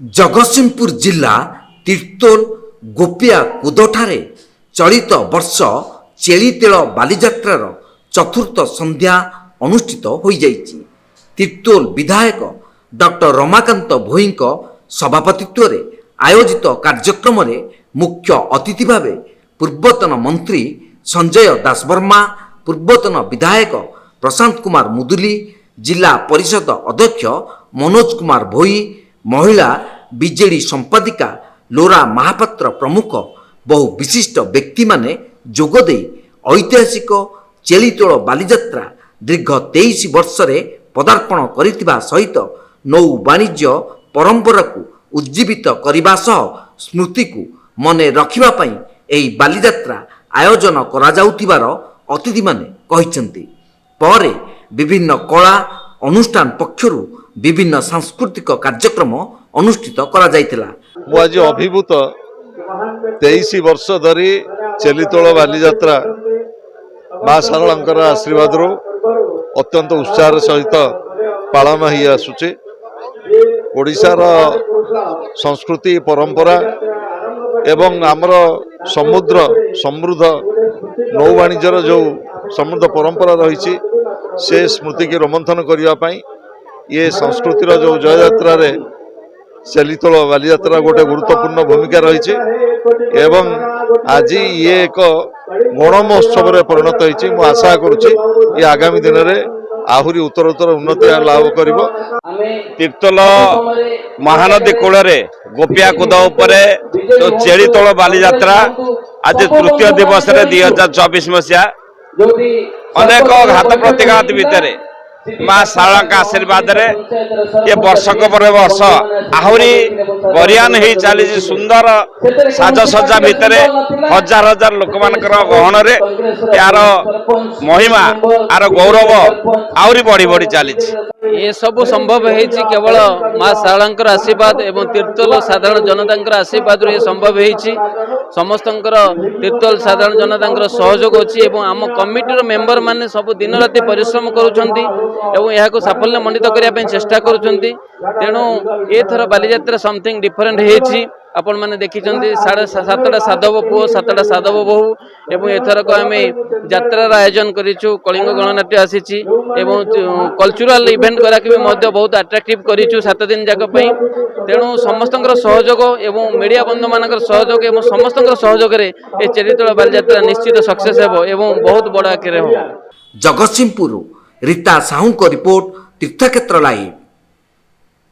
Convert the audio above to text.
जगतसिंहपुर जिला तीर्तोल गोपिया कुदठारे चलित वर्ष चेलीतेल बालीजात्रार चतुर्थ संध्या अनुष्ठित हो जाइछि। तीर्तोल विधायक डॉक्टर रमाकांत भोईଙ୍କ सभापतित्व रे आयोजित कार्यक्रम रे मुख्य अतिथि भावे पूर्वतन मंत्री संजय दासवर्मा, पूर्वतन विधायक प्रशांत कुमार मुदुली, जिला परिषद अध्यक्ष मनोज कुमार भोई, महिला बीजेडी संपादिका लोरा महापात्र प्रमुख बहु विशिष्ट व्यक्ति माने जोगदे ऐतिहासिक चेलीतोल बालीजात्रा दीर्घ 23 वर्ष रे पदार्पण करितिबा सहित नौ वाणिज्य परंपरा को उज्जीवित करने सह स्मृति को मने रखिबा पई एही बालीजात्रा आयोजन करा जाउथिबार अतिथि माने कहिसेंती। पर विभिन्न कला अनुष्ठान पक्षरु विभिन्न सांस्कृतिक कार्यक्रम अनुष्ठित करा जायतिला। मु आज अभिभूत 23 वर्ष धरी चेलीतोल बालीजात्रा माँ शारदांकर आशीर्वाद अत्यंत उत्साह सहित पालन हो आसुचे। ओडिशार संस्कृति परंपरा एवं आमर समुद्र समृद्ध नौ वाणिज्यर जो समृद्ध परंपरा रही से स्मृति की रोमंथन करने ये संस्कृतिर जो जययात्रा रे चेलीतोल बालीजात्रा गोटे गुरुत्वपूर्ण भूमिका रही एवं आज ये एक गण महोत्सव रे परिणत होती। मु आशा करुच्ची ये आगामी दिन में आहुरी उत्तरोत्तर उन्नति लाभ करिब। तीर्तोल महानदी कूल गोपिया कुद उपरे जो चेलीतोल बालीजात्रा आज तृतीय दिवस 2024 मसीहा अनेक घात प्रतिघात भितर माँ शारदा आशीर्वाद रे ये वर्षक पर वर्ष आहुरी बरियान हो चली सुंदर साजसज्जा भितर हजार हजार लोक मान गहन रे यार महिमा यार गौरव आहुरी बढ़ी बढ़ी चली। ये सब संभव है केवल माँ शारदांकर आशीर्वाद एवं तीर्तोल साधारण जनता आशीर्वाद ये संभव है। समस्त तीर्तोल साधारण जनता सहयोग अच्छी एवं आम कमिटीर मेंबर माने सब दिन राति परिश्रम करुछंती एवं यह साफल्य मंडित करने चेष्टा करुछंती। तेणु एथर बालीजात्रा समथिंग डिफरेंट है। आपण मैंने देखी 7टा साधव पुओ 7टा साधव बहु एवं एथरक आम यात्रार आयोजन करिछु। कलिंग गणनाट्य आसी एवं कल्चरल इवेंट कराके बहुत अट्राक्टिव करिछु 7 दिन जाक। तेणु समस्त सहयोग एवं मीडिया बंधु मान सहयोग एवं समस्त सहयोग रे ए चेलीतोल बालीजात्रा निश्चित सक्सेस हेबो एवं बहुत बड़ आकार हो। जगतसिंहपुर रीता साहू को रिपोर्ट तीर्थक्षेत्र लाइव।